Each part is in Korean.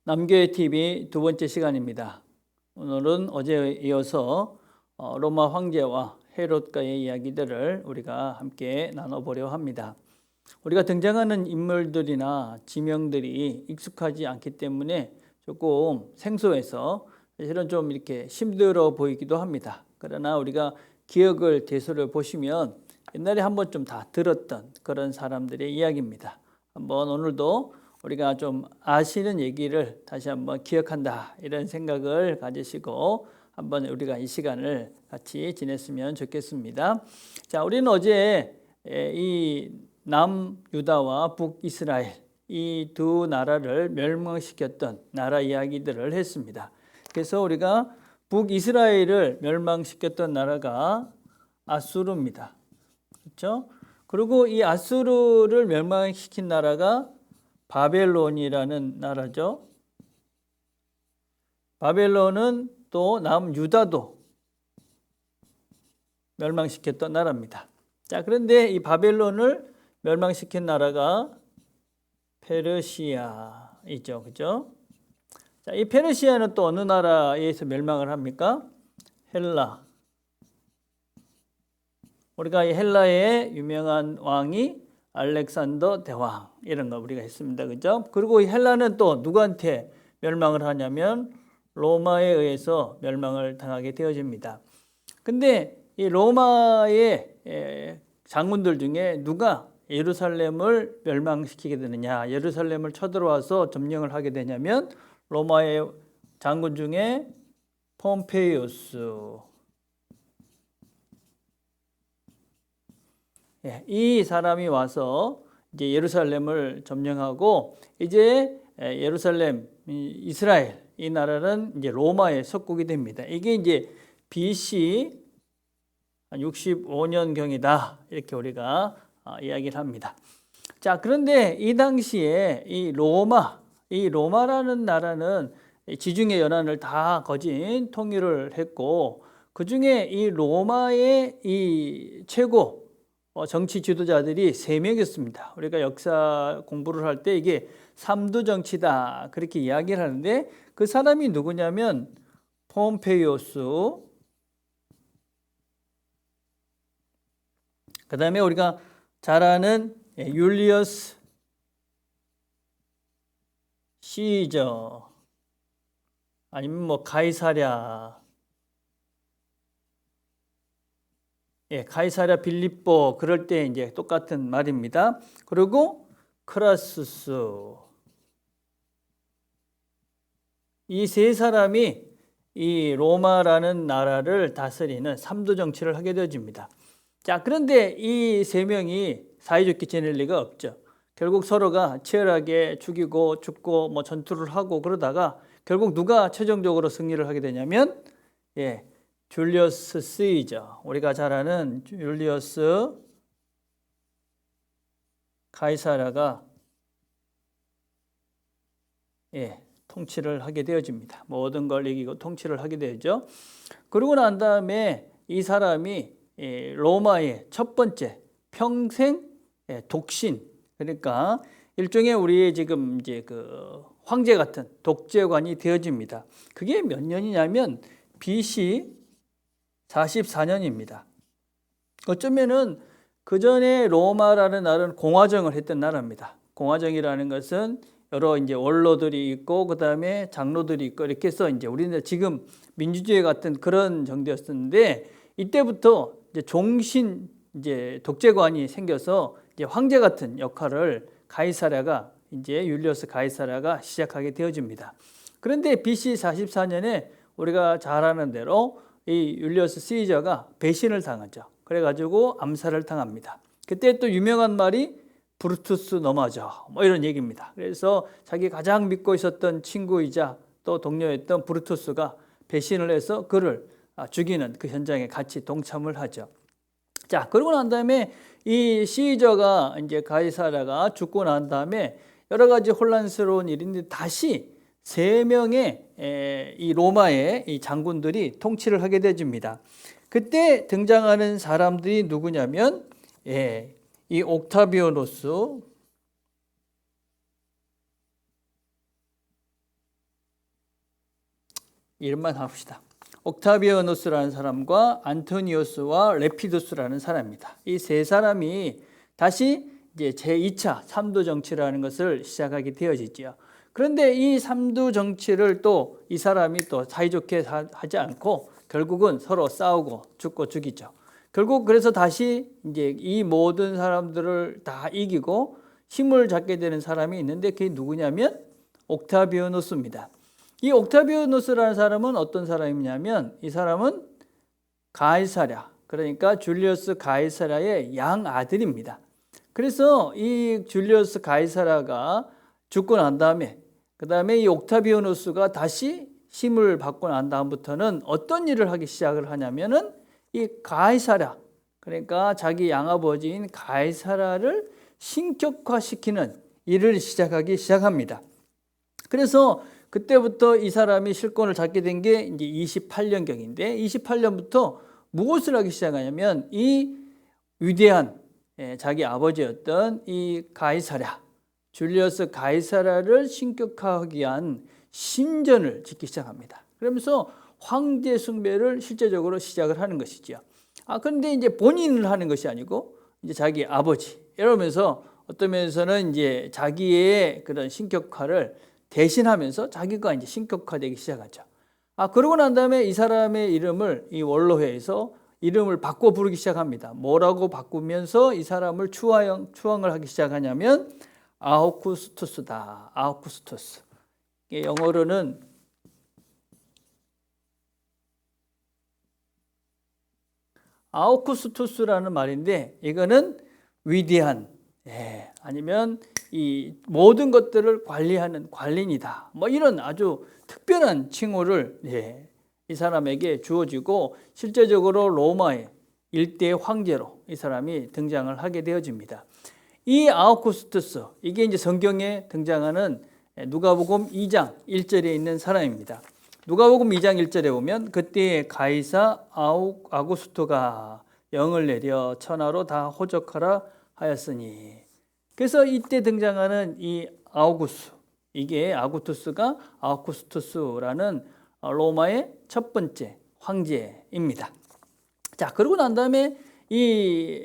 남교회 TV 두 번째 시간입니다. 오늘은 어제에 이어서 로마 황제와 헤롯과의 이야기들을 우리가 함께 나눠보려 합니다. 우리가 등장하는 인물들이나 지명들이 익숙하지 않기 때문에 조금 생소해서 사실은 좀 이렇게 힘들어 보이기도 합니다. 그러나 우리가 기억을 되살려 보시면 옛날에 한번 좀 다 들었던 그런 사람들의 이야기입니다. 한번 오늘도 우리가 좀 아시는 얘기를 다시 한번 기억한다 이런 생각을 가지시고 한번 우리가 이 시간을 같이 지냈으면 좋겠습니다. 자, 우리는 어제 이 남유다와 북이스라엘 이 두 나라를 멸망시켰던 나라 이야기들을 했습니다. 그래서 우리가 북이스라엘을 멸망시켰던 나라가 아수르입니다. 그렇죠? 그리고 이 아수르를 멸망시킨 나라가 바벨론이라는 나라죠. 바벨론은 또 남유다도 멸망시켰던 나라입니다. 자, 그런데 이 바벨론을 멸망시킨 나라가 페르시아이죠. 그죠? 자, 이 페르시아는 또 어느 나라에서 멸망을 합니까? 헬라. 우리가 이 헬라의 유명한 왕이 알렉산더 대왕 이런 거 우리가 했습니다. 그죠? 그리고 이 헬라는 또 누구한테 멸망을 하냐면 로마에 의해서 멸망을 당하게 되어집니다. 근데 이 로마의 장군들 중에 누가 예루살렘을 멸망시키게 되느냐, 예루살렘을 쳐들어와서 점령을 하게 되냐면 로마의 장군 중에 폼페이우스, 이 사람이 와서 이제 예루살렘을 점령하고 이제 예루살렘, 이스라엘 이 나라는 이제 로마에 속국이 됩니다. 이게 이제 BC 65년경이다 이렇게 우리가 이야기를 합니다. 자, 그런데 이 당시에 이 로마라는 나라는 지중해 연안을 다 거진 통일을 했고 그 중에 이 로마의 이 최고 정치 지도자들이 3명이었습니다. 우리가 역사 공부를 할 때 이게 삼두 정치다 그렇게 이야기를 하는데 그 사람이 누구냐면 폼페이오스, 그 다음에 우리가 잘 아는 율리어스 시저, 아니면 뭐 가이사랴, 가이사랴 빌립보 그럴 때 이제 똑같은 말입니다. 그리고 크라수스, 이 세 사람이 이 로마라는 나라를 다스리는 삼두 정치를 하게 되어집니다. 자, 그런데 이 세 명이 사이좋게 지낼 리가 없죠. 결국 서로가 치열하게 죽이고 죽고 뭐 전투를 하고 그러다가 결국 누가 최종적으로 승리를 하게 되냐면 줄리어스 시저, 우리가 잘 아는 줄리어스 가이사랴가 통치를 하게 되어집니다. 모든 걸 이기고 통치를 하게 되죠. 그러고 난 다음에 이 사람이 로마의 첫 번째 평생 독신, 그러니까 일종의 우리의 지금 이제 그 황제 같은 독재관이 되어집니다. 그게 몇 년이냐면 BC 44년입니다. 어쩌면은 그 전에 로마라는 나라는 공화정을 했던 나라입니다. 공화정이라는 것은 여러 이제 원로들이 있고 그 다음에 장로들이 있고 이렇게 해서 이제 우리나라 지금 민주주의 같은 그런 정도였었는데 이때부터 이제 종신 이제 독재관이 생겨서 이제 황제 같은 역할을 가이사랴가 이제 율리어스 가이사랴가 시작하게 되어집니다. 그런데 BC 44년에 우리가 잘 아는 대로 이 율리어스 시저가 배신을 당하죠. 그래가지고 암살을 당합니다. 그때 또 유명한 말이 브루투스 넘어져 뭐 이런 얘기입니다. 그래서 자기 가장 믿고 있었던 친구이자 또 동료였던 브루투스가 배신을 해서 그를 죽이는 그 현장에 같이 동참을 하죠. 자, 그러고 난 다음에 이 시저가 이제 가이사랴가 죽고 난 다음에 여러 가지 혼란스러운 일인데 다시 3명의 이 로마의 이 장군들이 통치를 하게 되집니다. 그때 등장하는 사람들이 누구냐면 이 옥타비아누스, 이름만 합시다. 옥타비아누스라는 사람과 안토니우스와 레피두스라는 사람입니다. 이 세 사람이 다시 이제 제2차 3두 정치라는 것을 시작하게 되어지죠. 그런데 이 3두 정치를 또 이 사람이 또 사이좋게 하지 않고 결국은 서로 싸우고 죽고 죽이죠. 결국 그래서 다시 이제 이 모든 사람들을 다 이기고 힘을 잡게 되는 사람이 있는데 그게 누구냐면 옥타비아누스입니다. 이 옥타비아누스라는 사람은 어떤 사람이냐면 이 사람은 가이사랴, 그러니까 줄리어스 가이사랴의 양아들입니다. 그래서 이 줄리어스 가이사랴가 죽고 난 다음에 그 다음에 이 옥타비아누스가 다시 힘을 받고 난 다음부터는 어떤 일을 하기 시작을 하냐면은 이 가이사랴, 그러니까 자기 양아버지인 가이사랴를 신격화시키는 일을 시작합니다. 그래서 그때부터 이 사람이 실권을 잡게 된 게 이제 28년경인데 28년부터 무엇을 하기 시작하냐면 이 위대한 자기 아버지였던 이 가이사랴, 줄리어스 가이사랴를 신격화하기 위한 신전을 짓기 시작합니다. 그러면서 황제 숭배를 실제적으로 시작을 하는 것이죠. 그런데 이제 본인을 하는 것이 아니고 이제 자기 아버지 이러면서 어떤 면에서는 이제 자기의 그런 신격화를 대신하면서 자기가 이제 신격화되기 시작하죠. 그러고 난 다음에 이 사람의 이름을 이 원로회에서 이름을 바꿔 부르기 시작합니다. 뭐라고 바꾸면서 이 사람을 추앙을 하기 시작하냐면 아우구스투스다. 아우구스투스. 영어로는 아우구스투스라는 말인데 이거는 위대한, 아니면 이 모든 것들을 관리하는 관리인이다. 뭐 이런 아주 특별한 칭호를 이 사람에게 주어지고 실제적으로 로마의 일대 황제로 이 사람이 등장을 하게 되어집니다. 이 아우구스투스, 이게 이제 성경에 등장하는 누가복음 2장 1절에 있는 사람입니다. 누가복음 2장 1절에 보면 그때의 가이사 아구스토가 영을 내려 천하로 다 호적하라 하였으니, 그래서 이때 등장하는 이 아우구스, 이게 아구투스가 아우구스투스라는 로마의 첫 번째 황제입니다. 자, 그러고 난 다음에 이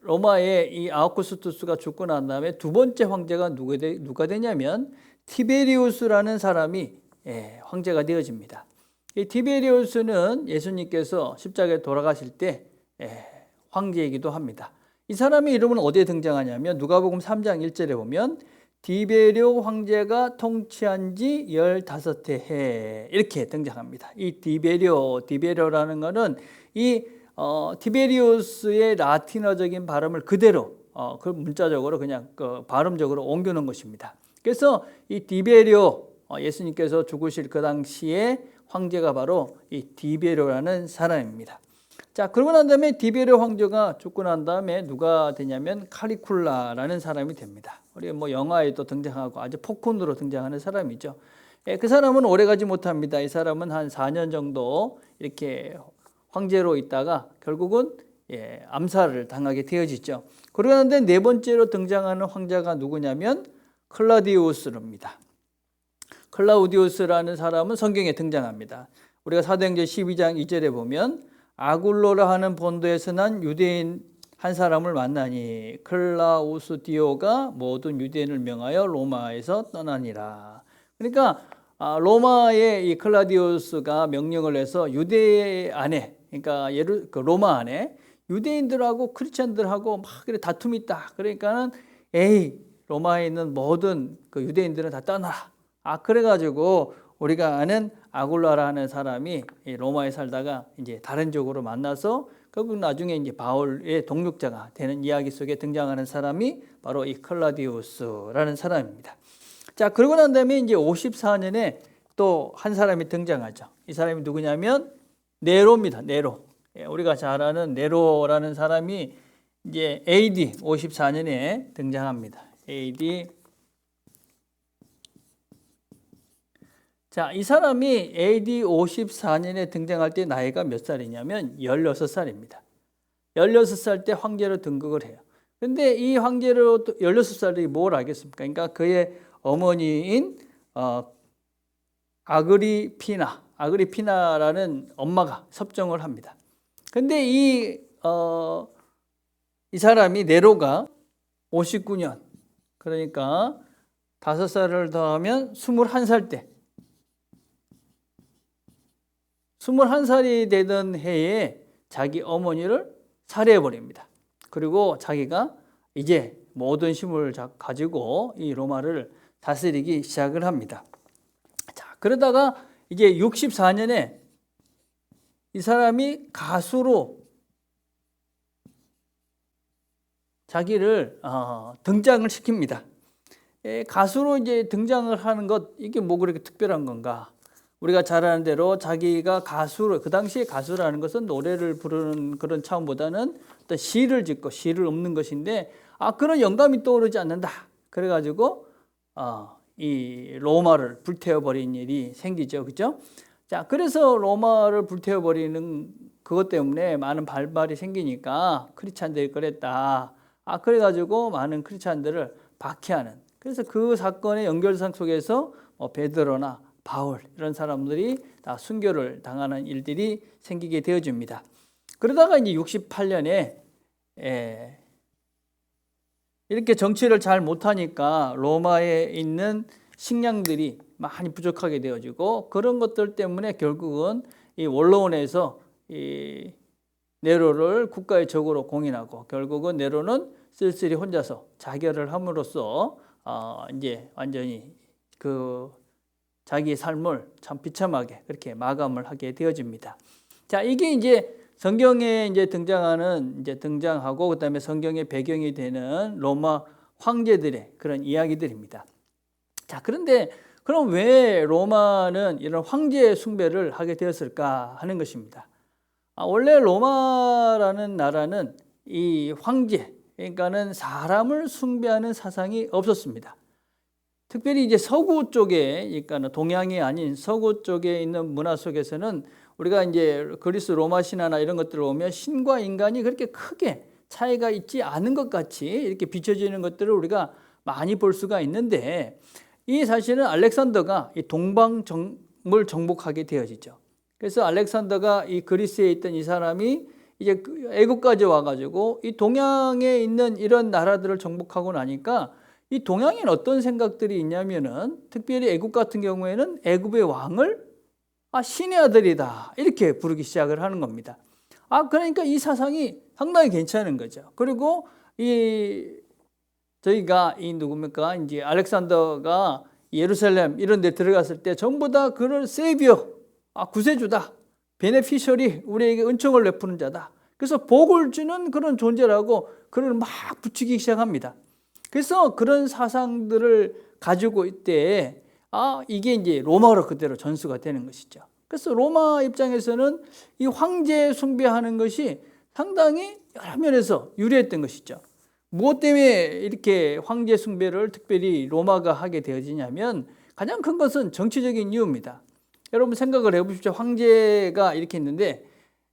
로마의 이 아우구스투스가 죽고 난 다음에 두 번째 황제가 누가 되냐면 티베리우스라는 사람이 황제가 되어집니다. 이 티베리우스는 예수님께서 십자가에 돌아가실 때 황제이기도 합니다. 이 사람의 이름은 어디에 등장하냐면 누가복음 3장 1절에 보면 디베리오 황제가 통치한 지 15해 이렇게 등장합니다. 이 디베리오라는 것은 이 티베리우스의 라틴어적인 발음을 그대로 그 문자적으로 그냥 그 발음적으로 옮겨놓은 것입니다. 그래서 이 디베리오, 예수님께서 죽으실 그 당시에 황제가 바로 이 디베리오라는 사람입니다. 자, 그러고 난 다음에 디베리오 황제가 죽고 난 다음에 누가 되냐면 카리쿨라라는 사람이 됩니다. 우리 뭐 영화에도 등장하고 아주 폭군으로 등장하는 사람이죠. 그 사람은 오래가지 못합니다. 이 사람은 한 4년 정도 이렇게 황제로 있다가 결국은 암살을 당하게 되어지죠. 그러는데 네 번째로 등장하는 황제가 누구냐면 클라우디우스입니다. 클라우디우스라는 사람은 성경에 등장합니다. 우리가 사도행전 12장 2절에 보면 아굴로라 하는 본도에서 난 유대인 한 사람을 만나니 클라우스디오가 모든 유대인을 명하여 로마에서 떠나니라. 그러니까 로마의 이 클라우디우스가 명령을 해서 유대 안에, 그러니까 로마 안에 유대인들하고 크리스천들하고 막 다툼이 있다. 그러니까는 로마에 있는 모든 그 유대인들은 다 떠나라. 그래가지고 우리가 아는 아굴라라는 사람이 로마에 살다가 이제 다른 쪽으로 만나서 결국 나중에 이제 바울의 동역자가 되는 이야기 속에 등장하는 사람이 바로 이 클라우디우스라는 사람입니다. 자, 그러고 난 다음에 이제 54년에 또 한 사람이 등장하죠. 이 사람이 누구냐면 네로입니다. 네로. 우리가 잘 아는 네로라는 사람이 이제 AD 54년에 등장합니다. AD 자, 이 사람이 AD 54년에 등장할 때 나이가 몇 살이냐면 16살입니다. 16살 때 황제로 등극을 해요. 근데 이 황제로 16살이 뭘 알겠습니까? 그러니까 그의 어머니인 아그리피나라는 엄마가 섭정을 합니다. 근데 이 사람이 네로가 59년, 그러니까 5살을 더하면 21살 때, 21살이 되던 해에 자기 어머니를 살해해버립니다. 그리고 자기가 이제 모든 힘을 가지고 이 로마를 다스리기 시작을 합니다. 자, 그러다가 이제 64년에 이 사람이 가수로 자기를 등장을 시킵니다. 가수로 이제 등장을 하는 것, 이게 뭐 그렇게 특별한 건가? 우리가 잘 아는 대로 자기가 가수로, 그 당시에 가수라는 것은 노래를 부르는 그런 차원보다는 어떤 시를 짓고 시를 읊는 것인데, 그런 영감이 떠오르지 않는다. 그래가지고 이 로마를 불태워버린 일이 생기죠. 그죠? 자, 그래서 로마를 불태워버리는 그것 때문에 많은 발발이 생기니까 크리스찬들이 그랬다. 그래가지고 많은 크리스찬들을 박해하는. 그래서 그 사건의 연결상 속에서 베드로나 바울 이런 사람들이 다 순교를 당하는 일들이 생기게 되어집니다. 그러다가 이제 68년에 이렇게 정치를 잘 못하니까 로마에 있는 식량들이 많이 부족하게 되어지고, 그런 것들 때문에 결국은 이 원로원에서 이 네로를 국가의 적으로 공인하고, 결국은 네로는 쓸쓸히 혼자서 자결을 함으로써 이제 완전히 그 자기의 삶을 참 비참하게 그렇게 마감을 하게 되어집니다. 자, 이게 이제 성경에 이제 등장하고 그다음에 성경의 배경이 되는 로마 황제들의 그런 이야기들입니다. 자, 그런데 그럼 왜 로마는 이런 황제 숭배를 하게 되었을까 하는 것입니다. 원래 로마라는 나라는 이 황제, 그러니까는 사람을 숭배하는 사상이 없었습니다. 특별히 이제 서구 쪽에, 그러니까 동양이 아닌 서구 쪽에 있는 문화 속에서는 우리가 이제 그리스 로마 신화나 이런 것들을 보면 신과 인간이 그렇게 크게 차이가 있지 않은 것 같이 이렇게 비춰지는 것들을 우리가 많이 볼 수가 있는데, 이 사실은 알렉산더가 이 동방을 정복하게 되어지죠. 그래서 알렉산더가 이 그리스에 있던 이 사람이 이제 애국까지 와가지고 이 동양에 있는 이런 나라들을 정복하고 나니까, 이 동양에는 어떤 생각들이 있냐면은, 특별히 애국 같은 경우에는 애국의 왕을 신의 아들이다 이렇게 부르기 시작을 하는 겁니다. 그러니까 이 사상이 상당히 괜찮은 거죠. 그리고 저희가 누굽니까? 이제 알렉산더가 예루살렘 이런 데 들어갔을 때 전부 다 그를 세비어, 구세주다, 베네피셜이 우리에게 은총을 베푸는 자다. 그래서 복을 주는 그런 존재라고 그를 막 붙이기 시작합니다. 그래서 그런 사상들을 가지고 있대. 이게 이제 로마로 그대로 전수가 되는 것이죠. 그래서 로마 입장에서는 이 황제 숭배하는 것이 상당히 여러 면에서 유리했던 것이죠. 무엇 때문에 이렇게 황제 숭배를 특별히 로마가 하게 되어지냐면, 가장 큰 것은 정치적인 이유입니다. 여러분 생각을 해보십시오. 황제가 이렇게 있는데,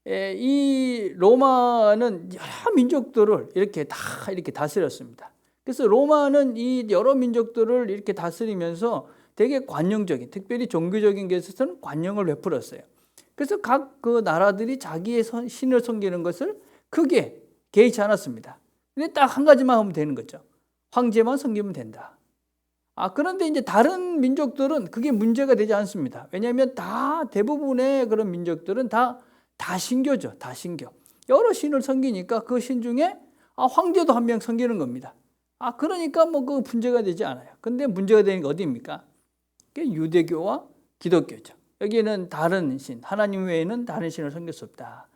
이 로마는 여러 민족들을 이렇게 다 이렇게 다스렸습니다. 그래서 로마는 이 여러 민족들을 이렇게 다스리면서 되게 관용적인, 특별히 종교적인 것에서는 관용을 베풀었어요. 그래서 각 그 나라들이 자기의 신을 섬기는 것을 크게 개의치 않았습니다. 근데 딱 한 가지만 하면 되는 거죠. 황제만 섬기면 된다. 그런데 이제 다른 민족들은 그게 문제가 되지 않습니다. 왜냐하면 대부분의 그런 민족들은 다 신교죠. 다 신교. 여러 신을 섬기니까 그 신 중에 황제도 한 명 섬기는 겁니다. 그러니까 뭐 그 문제가 되지 않아요. 근데 문제가 되는 게 어디입니까? 그게 유대교와 기독교죠. 여기는 다른 신, 하나님 외에는 다른 신을 섬길 수 없다.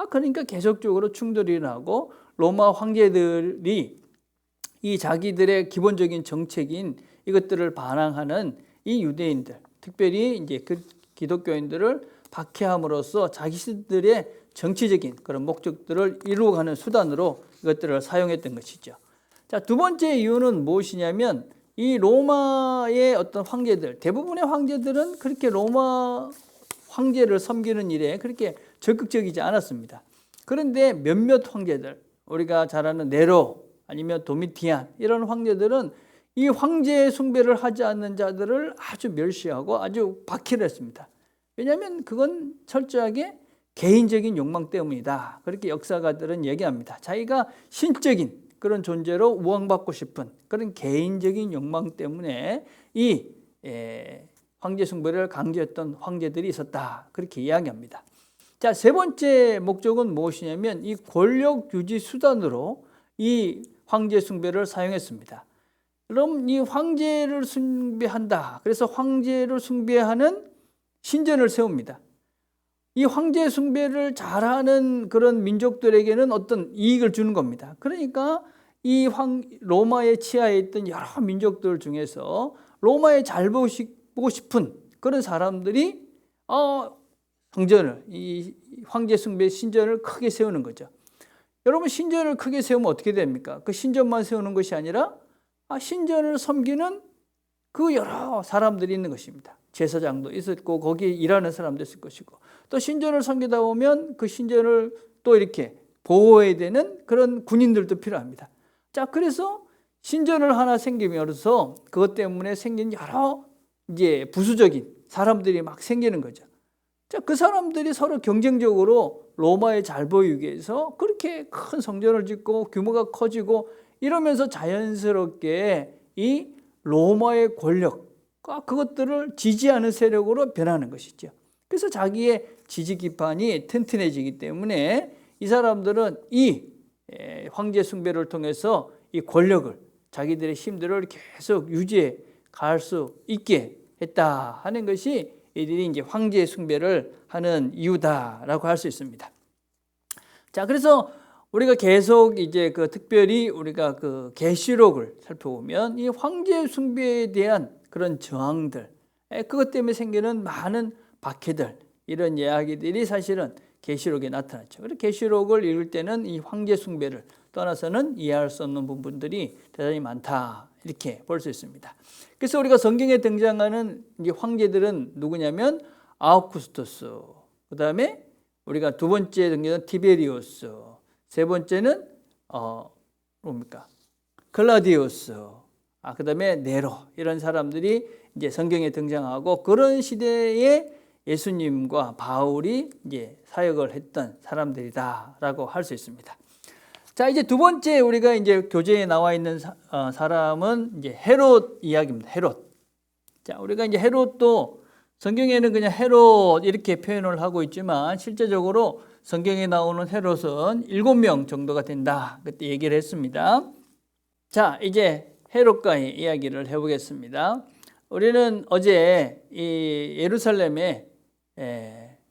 그러니까 계속적으로 충돌이 일어나고, 로마 황제들이 이 자기들의 기본적인 정책인 이것들을 반항하는 이 유대인들, 특별히 이제 그 기독교인들을 박해함으로써 자기들의 정치적인 그런 목적들을 이루어가는 수단으로 이것들을 사용했던 것이죠. 자, 두 번째 이유는 무엇이냐면, 이 로마의 어떤 황제들, 대부분의 황제들은 그렇게 로마 황제를 섬기는 일에 그렇게 적극적이지 않았습니다. 그런데 몇몇 황제들, 우리가 잘 아는 네로 아니면 도미티안 이런 황제들은 이 황제 숭배를 하지 않는 자들을 아주 멸시하고 아주 박해를 했습니다. 왜냐하면 그건 철저하게 개인적인 욕망 때문이다. 그렇게 역사가들은 얘기합니다. 자기가 신적인 그런 존재로 우왕받고 싶은 그런 개인적인 욕망 때문에 이 황제 숭배를 강조했던 황제들이 있었다. 그렇게 이야기합니다. 자, 세 번째 목적은 무엇이냐면 이 권력 유지 수단으로 이 황제 숭배를 사용했습니다. 그럼 이 황제를 숭배한다. 그래서 황제를 숭배하는 신전을 세웁니다. 이 황제 숭배를 잘하는 그런 민족들에게는 어떤 이익을 주는 겁니다. 그러니까 이 로마의 치하에 있던 여러 민족들 중에서 로마에 잘 보고 싶은 그런 사람들이 성전을, 이 황제 숭배 신전을 크게 세우는 거죠. 여러분, 신전을 크게 세우면 어떻게 됩니까? 그 신전만 세우는 것이 아니라 신전을 섬기는 그 여러 사람들이 있는 것입니다. 제사장도 있었고 거기에 일하는 사람도 있을 것이고, 또 신전을 섬기다 보면 그 신전을 또 이렇게 보호해야 되는 그런 군인들도 필요합니다. 자, 그래서 신전을 하나 생기면서 그것 때문에 생긴 여러 이제 부수적인 사람들이 막 생기는 거죠. 자, 그 사람들이 서로 경쟁적으로 로마에 잘 보이기 위해서 그렇게 큰 성전을 짓고 규모가 커지고 이러면서 자연스럽게 이 로마의 권력과 그것들을 지지하는 세력으로 변하는 것이죠. 그래서 자기의 지지 기반이 튼튼해지기 때문에 이 사람들은 이 황제 숭배를 통해서 이 권력을, 자기들의 힘들을 계속 유지해 갈 수 있게 했다 하는 것이 이들이 이제 황제 숭배를 하는 이유다라고 할 수 있습니다. 자, 그래서 우리가 계속 이제 특별히 우리가 계시록을 살펴보면 이 황제 숭배에 대한 그런 저항들, 그것 때문에 생기는 많은 박해들, 이런 이야기들이 사실은 계시록에 나타났죠. 그래서 계시록을 읽을 때는 이 황제 숭배를 떠나서는 이해할 수 없는 부분들이 대단히 많다, 이렇게 볼 수 있습니다. 그래서 우리가 성경에 등장하는 이 황제들은 누구냐면 아우구스투스, 그 다음에 우리가 두 번째 등장하는 티베리우스, 세 번째는 뭡니까? 클라디우스, 그 다음에 네로, 이런 사람들이 이제 성경에 등장하고 그런 시대에 예수님과 바울이 이제 사역을 했던 사람들이다라고 할 수 있습니다. 자, 이제 두 번째 우리가 이제 교재에 나와 있는 사람은 이제 헤롯 이야기입니다. 헤롯. 자, 우리가 이제 헤롯도 성경에는 그냥 헤롯 이렇게 표현을 하고 있지만 실제적으로 성경에 나오는 헤롯은 7명 정도가 된다. 그때 얘기를 했습니다. 자, 이제 헤롯과의 이야기를 해보겠습니다. 우리는 어제 이 예루살렘에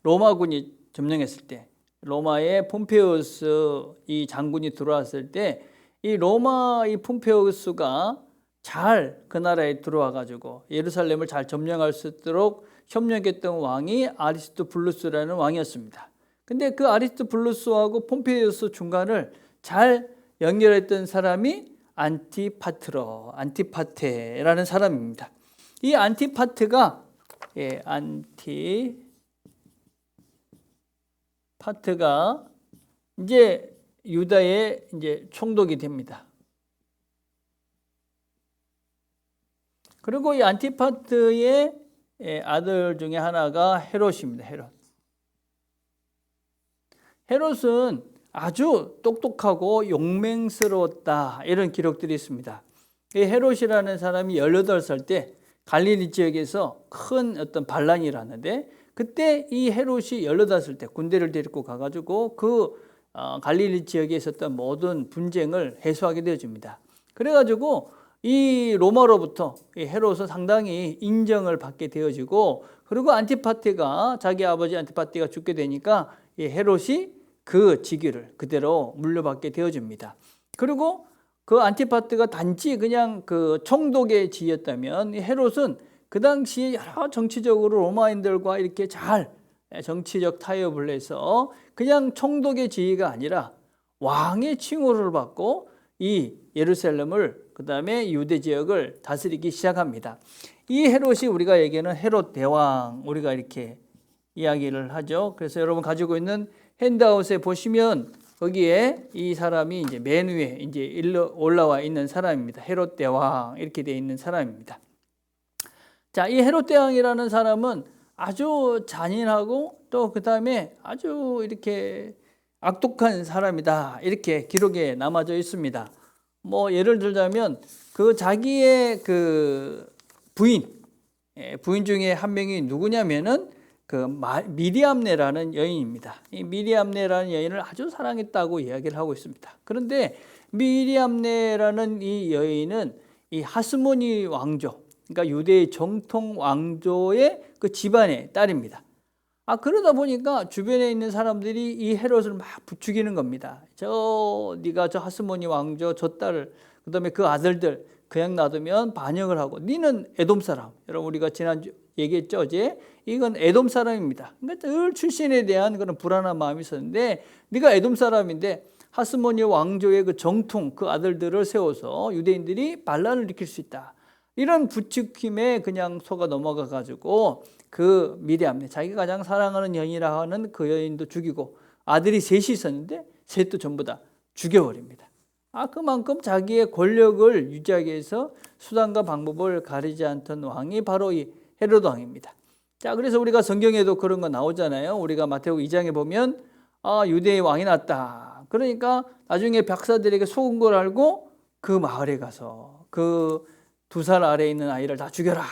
로마군이 점령했을 때, 로마의 폼페우스 이 장군이 들어왔을 때, 이 로마 이 폼페우스가 잘 그 나라에 들어와 가지고 예루살렘을 잘 점령할 수 있도록 협력했던 왕이 아리스토블루스라는 왕이었습니다. 근데 그 아리스토블루스하고 폼페우스 중간을 잘 연결했던 사람이 안티파테라는 사람입니다. 이 안티파트가 이제 유다의 이제 총독이 됩니다. 그리고 이 안티파트의 아들 중에 하나가 헤롯입니다. 헤롯은 아주 똑똑하고 용맹스러웠다, 이런 기록들이 있습니다. 이 헤롯이라는 사람이 18살 때 갈릴리 지역에서 큰 어떤 반란이 일어났는데, 그때 이 헤롯이 18살 때 군대를 데리고 가가지고 갈릴리 지역에 있었던 모든 분쟁을 해소하게 되어집니다. 그래가지고 이 로마로부터 이 헤롯은 상당히 인정을 받게 되어지고, 그리고 자기 아버지 안티파티가 죽게 되니까 이 헤롯이 그 직위를 그대로 물려받게 되어집니다. 그리고 그 안티파트가 단지 그냥 그 총독의 지위였다면, 이 헤롯은 그 당시에 여러 정치적으로 로마인들과 이렇게 잘 정치적 타협을 해서 그냥 총독의 지위가 아니라 왕의 칭호를 받고 이 예루살렘을 그다음에 유대 지역을 다스리기 시작합니다. 이 헤롯이 우리가 얘기하는 헤롯 대왕, 우리가 이렇게 이야기를 하죠. 그래서 여러분 가지고 있는 핸드아웃에 보시면 거기에 이 사람이 이제 맨 위에 이제 올라와 있는 사람입니다. 헤롯 대왕 이렇게 되어 있는 사람입니다. 자, 이 헤롯 대왕이라는 사람은 아주 잔인하고 또 그다음에 아주 이렇게 악독한 사람이다. 이렇게 기록에 남아져 있습니다. 뭐 예를 들자면 그 자기의 그 부인 중에 한 명이 누구냐면은 그 미리암네라는 여인입니다. 이 미리암네라는 여인을 아주 사랑했다고 이야기를 하고 있습니다. 그런데 미리암네라는 이 여인은 이 하스모니 왕조, 그러니까 유대의 정통 왕조의 그 집안의 딸입니다. 그러다 보니까 주변에 있는 사람들이 이 헤롯을 막 부추기는 겁니다. 네가 저 하스모니 왕조 저 딸을, 그다음에 그 아들들 그냥 놔두면 반역을 하고, 니는 에돔 사람. 여러분 우리가 지난주 얘기했죠, 어제. 이건 에돔 사람입니다. 그러니까 늘 출신에 대한 그런 불안한 마음이 있었는데, 네가 에돔 사람인데 하스모니 왕조의 그 정통 그 아들들을 세워서 유대인들이 반란을 일으킬 수 있다. 이런 부추김에 그냥 속아 넘어가 가지고 그 미리암네, 자기가 가장 사랑하는 여인이라 하는 그 여인도 죽이고, 아들이 셋이 있었는데 셋도 전부 다 죽여버립니다. 그만큼 자기의 권력을 유지하기 위해서 수단과 방법을 가리지 않던 왕이 바로 이 헤롯 왕입니다. 자, 그래서 우리가 성경에도 그런 거 나오잖아요. 우리가 마태복음 2장에 보면 유대의 왕이 났다. 그러니까 나중에 박사들에게 속은 걸 알고 그 마을에 가서 그 2살 아래에 있는 아이를 다 죽여라.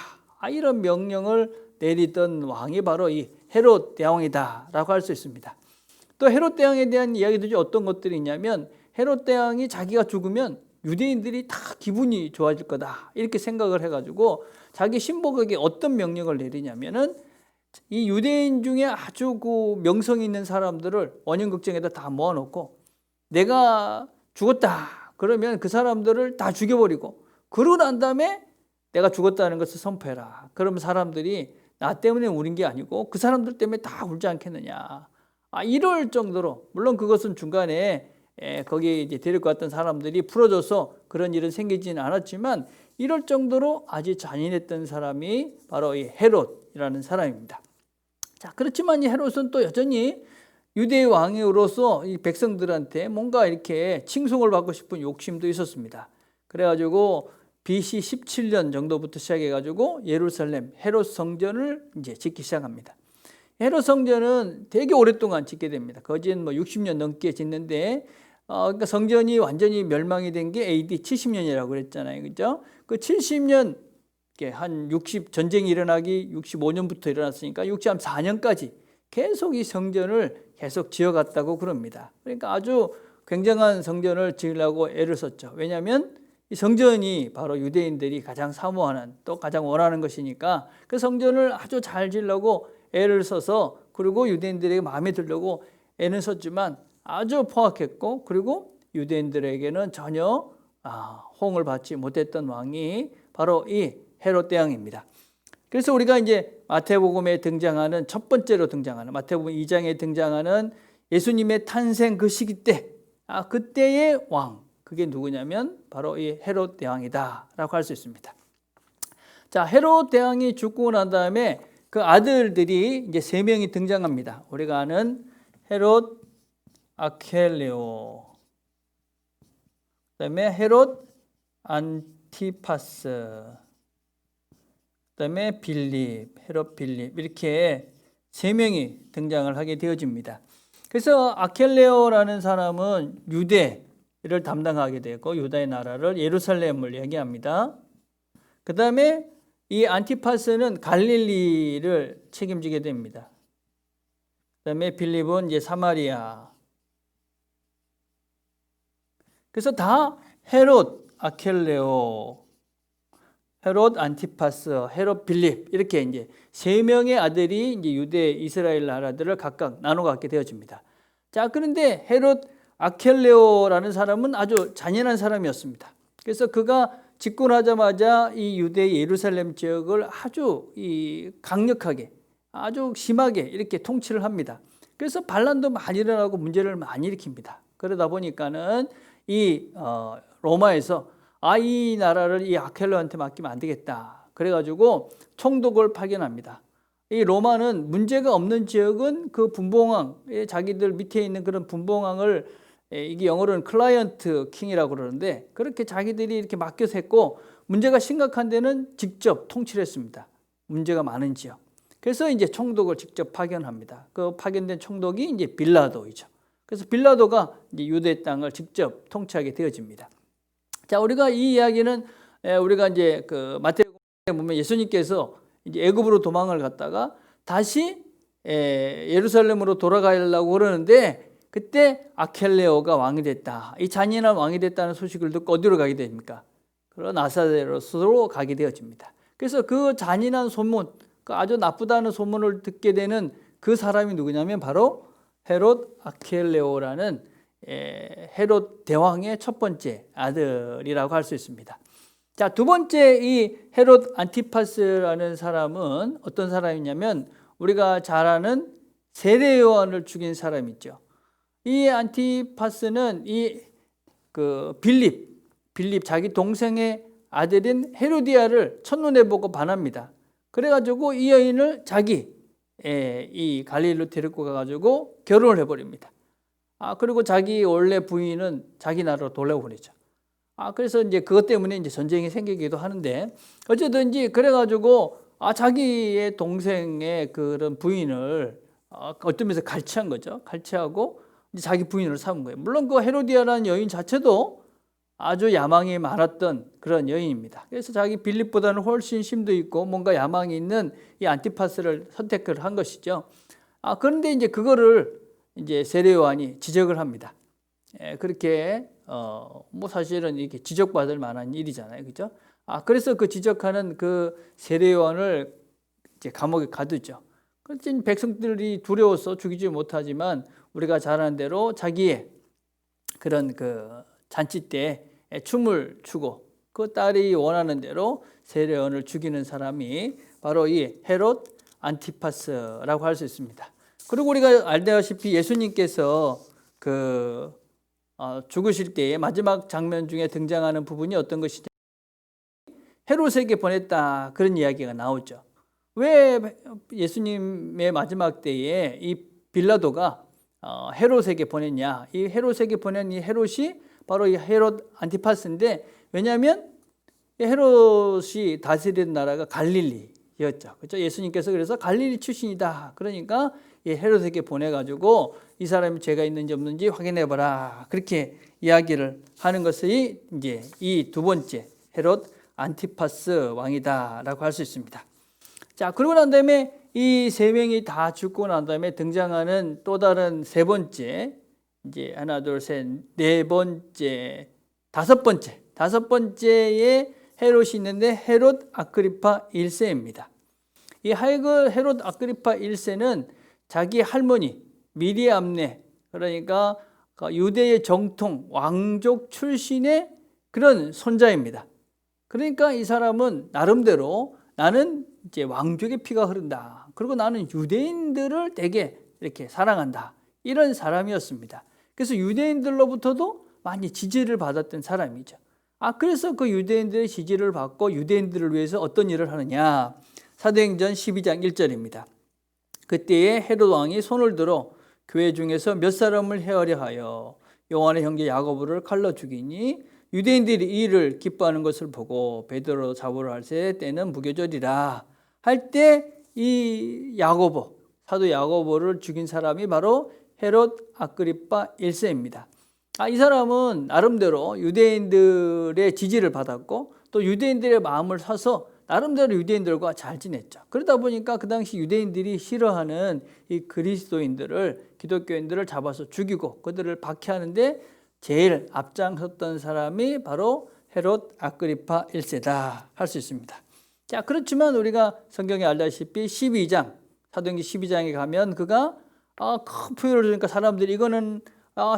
이런 명령을 내리던 왕이 바로 이 헤롯 대왕이다라고 할 수 있습니다. 또 헤롯 대왕에 대한 이야기들이 어떤 것들이 있냐면, 헤롯 대왕이 자기가 죽으면 유대인들이 다 기분이 좋아질 거다 이렇게 생각을 해가지고 자기 신복에게 어떤 명령을 내리냐면은, 이 유대인 중에 아주 그 명성 있는 사람들을 원형극장에다 다 모아놓고, 내가 죽었다 그러면 그 사람들을 다 죽여버리고, 그러고 난 다음에 내가 죽었다는 것을 선포해라. 그러면 사람들이 나 때문에 우는 게 아니고 그 사람들 때문에 다 울지 않겠느냐. 이럴 정도로, 물론 그것은 중간에 거기에 이제 데리고 왔던 사람들이 풀어줘서 그런 일은 생기지는 않았지만, 이럴 정도로 아주 잔인했던 사람이 바로 이 헤롯이라는 사람입니다. 자, 그렇지만 이 헤롯은 또 여전히 유대의 왕으로서 이 백성들한테 뭔가 이렇게 칭송을 받고 싶은 욕심도 있었습니다. 그래가지고 BC 17년 정도부터 시작해가지고 예루살렘 헤롯 성전을 이제 짓기 시작합니다. 헤롯 성전은 되게 오랫동안 짓게 됩니다. 거진 60년 넘게 짓는데, 그러니까 성전이 완전히 멸망이 된 게 AD 70년이라고 그랬잖아요. 그죠? 그 70년, 한 60, 전쟁이 일어나기 65년부터 일어났으니까 64년까지 계속 이 성전을 계속 지어갔다고 그럽니다. 그러니까 아주 굉장한 성전을 지으려고 애를 썼죠. 왜냐하면 이 성전이 바로 유대인들이 가장 사모하는, 또 가장 원하는 것이니까 그 성전을 아주 잘 지으려고 애를 써서, 그리고 유대인들에게 마음에 들려고 애는 썼지만 아주 포악했고, 그리고 유대인들에게는 전혀 호응을 받지 못했던 왕이 바로 이 헤롯 대왕입니다. 그래서 우리가 이제 마태복음에 등장하는, 첫 번째로 등장하는 마태복음 2장에 등장하는 예수님의 탄생 그 시기 때, 그때의 왕, 그게 누구냐면 바로 이 헤롯 대왕이다라고 할 수 있습니다. 자, 헤롯 대왕이 죽고 난 다음에 그 아들들이 이제 3명이 등장합니다. 우리가 아는 헤롯 아켈레오, 그다음에 헤롯 안티파스, 그다음에 헤롯 빌립, 이렇게 3명이 등장을 하게 되어집니다. 그래서 아켈레오라는 사람은 유대를 담당하게 되고, 유다의 나라를, 예루살렘을 얘기합니다. 그 다음에 이 안티파스는 갈릴리를 책임지게 됩니다. 그 다음에 빌립은 이제 사마리아. 그래서 다 헤롯 아켈레오, 헤롯 안티파스, 헤롯 빌립, 이렇게 이제 3명의 아들이 이제 유대 이스라엘 나라들을 각각 나눠 갖게 되어집니다. 자, 그런데 헤롯 아켈레오라는 사람은 아주 잔인한 사람이었습니다. 그래서 그가 집권하자마자 이 유대 예루살렘 지역을 아주 강력하게, 아주 심하게 이렇게 통치를 합니다. 그래서 반란도 많이 일어나고 문제를 많이 일으킵니다. 그러다 보니까는 이 로마에서 이 나라를 이 아켈레오한테 맡기면 안 되겠다. 그래가지고 총독을 파견합니다. 이 로마는 문제가 없는 지역은 그 분봉왕, 자기들 밑에 있는 그런 분봉왕을 이게 영어로는 클라이언트 킹이라고 그러는데 그렇게 자기들이 이렇게 맡겨서 했고 문제가 심각한 데는 직접 통치를 했습니다. 문제가 많은 지역. 그래서 이제 총독을 직접 파견합니다. 그 파견된 총독이 이제 빌라도이죠. 그래서 빌라도가 이제 유대 땅을 직접 통치하게 되어집니다. 자, 우리가 이 이야기는 우리가 이제 그 마태복음에 보면 예수님께서 이제 애굽으로 도망을 갔다가 다시 예루살렘으로 돌아가려고 그러는데 그때 아켈레오가 왕이 됐다. 이 잔인한 왕이 됐다는 소식을 듣고 어디로 가게 됩니까? 그런 나사렛으로 가게 되어집니다. 그래서 그 잔인한 소문, 그 아주 나쁘다는 소문을 듣게 되는 그 사람이 누구냐면 바로 헤롯 아켈레오라는 헤롯 대왕의 첫 번째 아들이라고 할 수 있습니다. 자, 두 번째 이 헤롯 안티파스라는 사람은 어떤 사람이냐면 우리가 잘 아는 세례 요한을 죽인 사람이죠. 이 안티파스는 이 그 빌립 자기 동생의 아들인 헤로디아를 첫눈에 보고 반합니다. 그래가지고 이 여인을 이 갈릴리로 데리고 가가지고 결혼을 해버립니다. 그리고 자기 원래 부인은 자기 나라로 돌려보내죠. 그래서 이제 그것 때문에 이제 전쟁이 생기기도 하는데 어쨌든지 그래가지고 자기의 동생의 그런 부인을 어떤 면에서 갈취한 거죠. 갈취하고 이제 자기 부인으로 삼은 거예요. 물론 그 헤로디아라는 여인 자체도 아주 야망이 많았던 그런 여인입니다. 그래서 자기 빌립보다는 훨씬 심도 있고 뭔가 야망이 있는 이 안티파스를 선택을 한 것이죠. 그런데 이제 그거를 이제 세례 요한이 지적을 합니다. 그렇게 뭐 사실은 이렇게 지적받을 만한 일이잖아요, 그죠? 그래서 그 지적하는 그 세례 요한을 이제 감옥에 가두죠. 그렇지 백성들이 두려워서 죽이지 못하지만 우리가 잘 아는 대로 자기의 그런 그 잔치 때 춤을 추고 그 딸이 원하는 대로 세례 요한을 죽이는 사람이 바로 이 헤롯 안티파스라고 할 수 있습니다. 그리고 우리가 알다시피 예수님께서 죽으실 때의 마지막 장면 중에 등장하는 부분이 어떤 것이냐? 헤롯에게 보냈다 그런 이야기가 나오죠. 왜 예수님의 마지막 때에 이 빌라도가 헤롯에게 보냈냐? 이 헤롯에게 보낸 이 헤롯이 바로 이 헤롯 안티파스인데 왜냐하면 헤롯이 다스리는 나라가 갈릴리였죠. 그렇죠? 예수님께서 그래서 갈릴리 출신이다. 그러니까 이 헤롯에게 보내가지고 이 사람이 죄가 있는지 없는지 확인해봐라. 그렇게 이야기를 하는 것이 이제 이 두 번째 헤롯 안티파스 왕이다라고 할 수 있습니다. 자, 그러고 난 다음에 이 세 명이 다 죽고 난 다음에 등장하는 또 다른 세 번째, 이제 하나, 둘, 셋, 네 번째, 다섯 번째의 헤롯이 있는데 헤롯 아그리파 1세입니다. 이 헤롯 아그리파 1세는 자기 할머니 미리암네, 그러니까 유대의 정통 왕족 출신의 그런 손자입니다. 그러니까 이 사람은 나름대로 나는 이제 왕족의 피가 흐른다. 그리고 나는 유대인들을 되게 이렇게 사랑한다. 이런 사람이었습니다. 그래서 유대인들로부터도 많이 지지를 받았던 사람이죠. 그래서 그 유대인들의 지지를 받고 유대인들을 위해서 어떤 일을 하느냐. 사도행전 12장 1절입니다. 그때에 헤롯 왕이 손을 들어 교회 중에서 몇 사람을 헤아려 하여 요한의 형제 야고보를 칼로 죽이니 유대인들이 이 일을 기뻐하는 것을 보고 베드로 잡으러 할새 때는 무교절이라 할 때 이 야고보, 사도 야고보를 죽인 사람이 바로 헤롯 아그리파 1세입니다. 이 사람은 나름대로 유대인들의 지지를 받았고 또 유대인들의 마음을 사서 나름대로 유대인들과 잘 지냈죠. 그러다 보니까 그 당시 유대인들이 싫어하는 이 그리스도인들을, 기독교인들을 잡아서 죽이고 그들을 박해하는데 제일 앞장섰던 사람이 바로 헤롯 아그리파 1세다 할 수 있습니다. 자, 그렇지만 우리가 성경에 알다시피 12장, 사도행전 12장에 가면 그가 큰 부여를 주니까 사람들이 이거는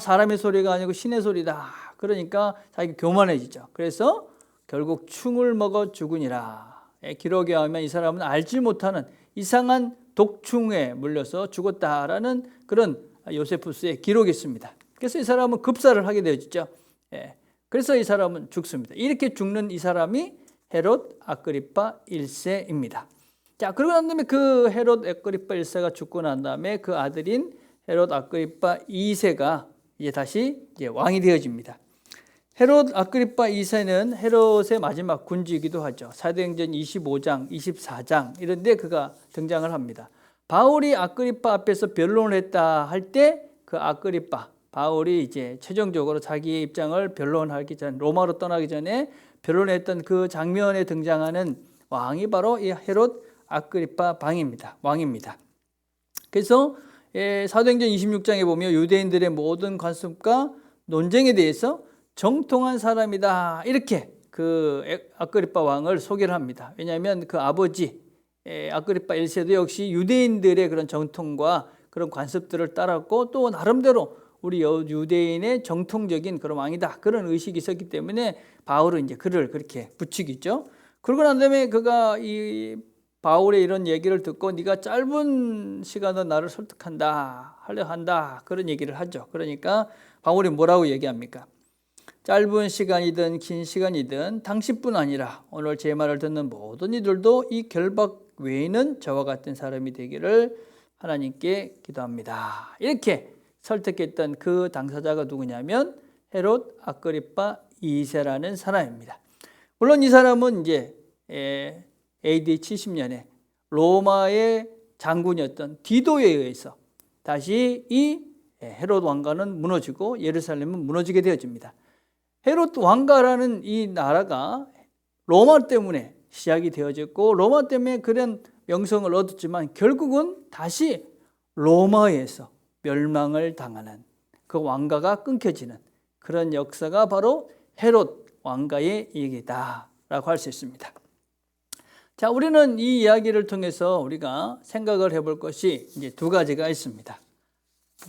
사람의 소리가 아니고 신의 소리다. 그러니까 자기가 교만해지죠. 그래서 결국 충을 먹어 죽으니라. 기록에 하면 이 사람은 알지 못하는 이상한 독충에 물려서 죽었다라는 그런 요세푸스의 기록이 있습니다. 그래서 이 사람은 급사를 하게 되어지죠. 그래서 이 사람은 죽습니다. 이렇게 죽는 이 사람이 헤롯 아그리파 1세입니다. 자, 그러고 난 다음에 그 헤롯 아그리파 1세가 죽고 난 다음에 그 아들인 헤롯 아그리파 2세가 이제 다시 왕이 되어집니다. 헤롯 아그리파 2세는 헤롯의 마지막 군주이기도 하죠. 사도행전 25장, 24장 이런 데 그가 등장을 합니다. 바울이 아그리파 앞에서 변론을 했다 할 때 그 아그리파, 바울이 이제 최종적으로 자기의 입장을 변론하기 전, 로마로 떠나기 전에 변론했던 그 장면에 등장하는 왕이 바로 이 헤롯 아그리파 왕입니다. 그래서 사도행전 26장에 보면 유대인들의 모든 관습과 논쟁에 대해서 정통한 사람이다 이렇게 그 아그리파 왕을 소개를 합니다. 왜냐하면 그 아버지 아그리파 1세도 역시 유대인들의 그런 정통과 그런 관습들을 따랐고 또 나름대로 우리 유대인의 정통적인 그런 왕이다 그런 의식이 있었기 때문에 바울은 이제 그를 그렇게 부추기죠. 그러고 난 다음에 그가 이 바울의 이런 얘기를 듣고 네가 짧은 시간으로 나를 하려 한다 그런 얘기를 하죠. 그러니까 바울이 뭐라고 얘기합니까? 짧은 시간이든 긴 시간이든 당신뿐 아니라 오늘 제 말을 듣는 모든 이들도 이 결박 외에는 저와 같은 사람이 되기를 하나님께 기도합니다. 이렇게 설득했던 그 당사자가 누구냐면 헤롯 아그리파 2세라는 사람입니다. 물론 이 사람은 이제 AD 70년에 로마의 장군이었던 디도에 의해서 다시 이 헤롯 왕가는 무너지고 예루살렘은 무너지게 되어집니다. 헤롯 왕가라는 이 나라가 로마 때문에 시작이 되어졌고 로마 때문에 그런 명성을 얻었지만 결국은 다시 로마에서 멸망을 당하는 그 왕가가 끊겨지는 그런 역사가 바로 헤롯 왕가의 얘기다라고 할 수 있습니다. 자, 우리는 이 이야기를 통해서 우리가 생각을 해볼 것이 이제 두 가지가 있습니다.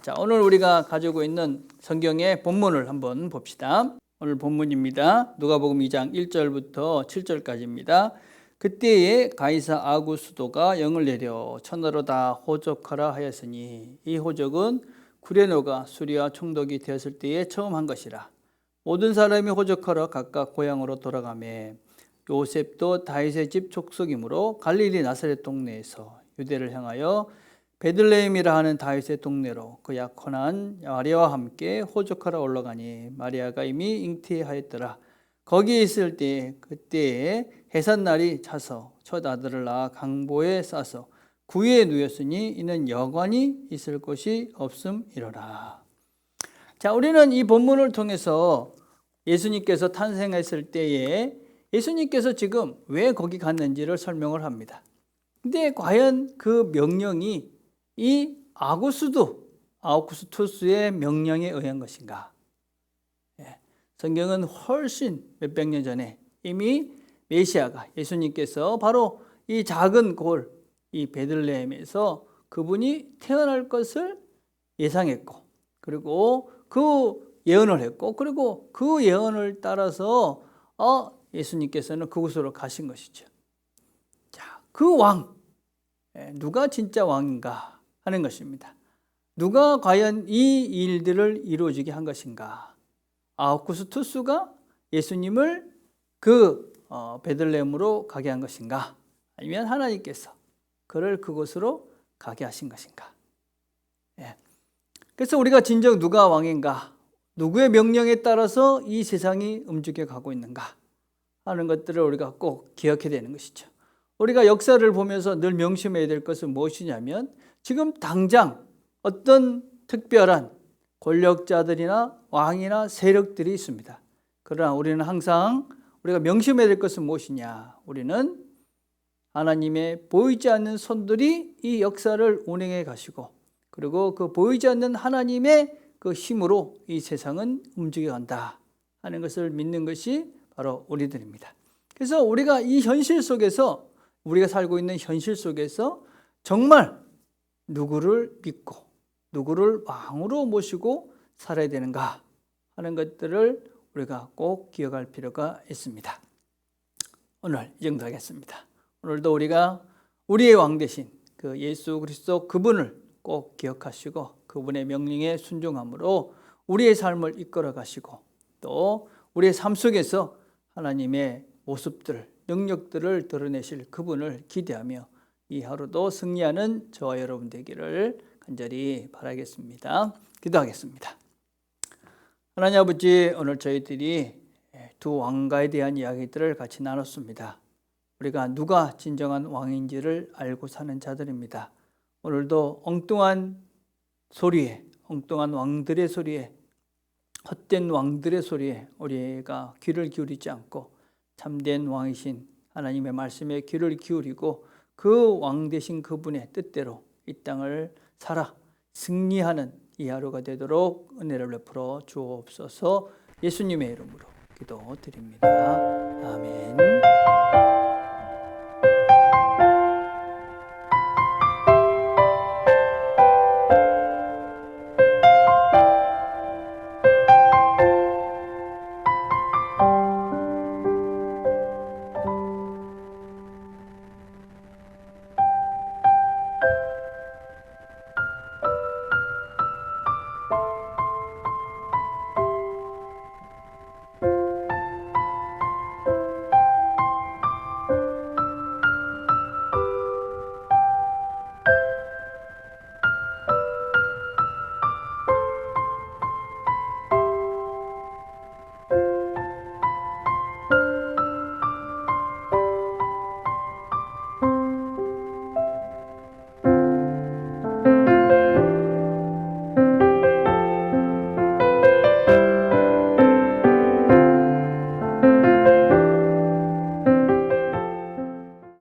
자, 오늘 우리가 가지고 있는 성경의 본문을 한번 봅시다. 오늘 본문입니다. 누가복음 2장 1절부터 7절까지입니다. 그때에 가이사 아구스도가 영을 내려 천하로 다 호적하라 하였으니 이 호적은 구레노가 수리와 총독이 되었을 때에 처음 한 것이라. 모든 사람이 호적하러 각각 고향으로 돌아가매 요셉도 다윗의 집 족속이므로 갈릴리 나사렛 동네에서 유대를 향하여 베들레헴이라 하는 다윗의 동네로 그 약혼한 마리아와 함께 호적하러 올라가니 마리아가 이미 잉태하였더라. 거기에 있을 때 그때에 해산날이 차서 첫 아들을 낳아 강보에 싸서 구유에 누였으니 이는 여관이 있을 곳이 없음이로라. 자, 우리는 이 본문을 통해서 예수님께서 탄생했을 때에 예수님께서 지금 왜 거기 갔는지를 설명을 합니다. 근데 과연 그 명령이 이 아우구스투스의 명령에 의한 것인가? 성경은 훨씬 몇백 년 전에 이미 메시아가 예수님께서 바로 이 작은 골, 이 베들레헴에서 그분이 태어날 것을 예상했고 그리고 그 예언을 했고 그리고 그 예언을 따라서 예수님께서는 그곳으로 가신 것이죠. 자, 그 왕, 누가 진짜 왕인가 하는 것입니다. 누가 과연 이 일들을 이루어지게 한 것인가? 아우구스투스가 예수님을 그 베들레헴으로 가게 한 것인가? 아니면 하나님께서 그를 그곳으로 가게 하신 것인가? 그래서 우리가 진정 누가 왕인가? 누구의 명령에 따라서 이 세상이 움직여 가고 있는가? 하는 것들을 우리가 꼭 기억해야 되는 것이죠. 우리가 역사를 보면서 늘 명심해야 될 것은 무엇이냐면 지금 당장 어떤 특별한 권력자들이나 왕이나 세력들이 있습니다. 그러나 우리는 항상 우리가 명심해야 될 것은 무엇이냐? 우리는 하나님의 보이지 않는 손들이 이 역사를 운행해 가시고 그리고 그 보이지 않는 하나님의 그 힘으로 이 세상은 움직여 간다 하는 것을 믿는 것이 바로 우리들입니다. 그래서 우리가 이 현실 속에서 우리가 살고 있는 현실 속에서 정말 누구를 믿고 누구를 왕으로 모시고 살아야 되는가 하는 것들을 우리가 꼭 기억할 필요가 있습니다. 오늘 이 정도 하겠습니다. 오늘도 우리가 우리의 왕 대신 그 예수 그리스도 그분을 꼭 기억하시고 그분의 명령에 순종함으로 우리의 삶을 이끌어 가시고 또 우리의 삶 속에서 하나님의 모습들, 능력들을 드러내실 그분을 기대하며 이 하루도 승리하는 저와 여러분 되기를 간절히 바라겠습니다. 기도하겠습니다. 하나님 아버지, 오늘 저희들이 두 왕가에 대한 이야기들을 같이 나눴습니다. 우리가 누가 진정한 왕인지를 알고 사는 자들입니다. 오늘도 엉뚱한 소리에, 엉뚱한 왕들의 소리에, 헛된 왕들의 소리에 우리가 귀를 기울이지 않고 참된 왕이신 하나님의 말씀에 귀를 기울이고 그 왕 되신 그분의 뜻대로 이 땅을 살아 승리하는 이 하루가 되도록 은혜를 베풀어 주옵소서. 예수님의 이름으로 기도드립니다. 아멘.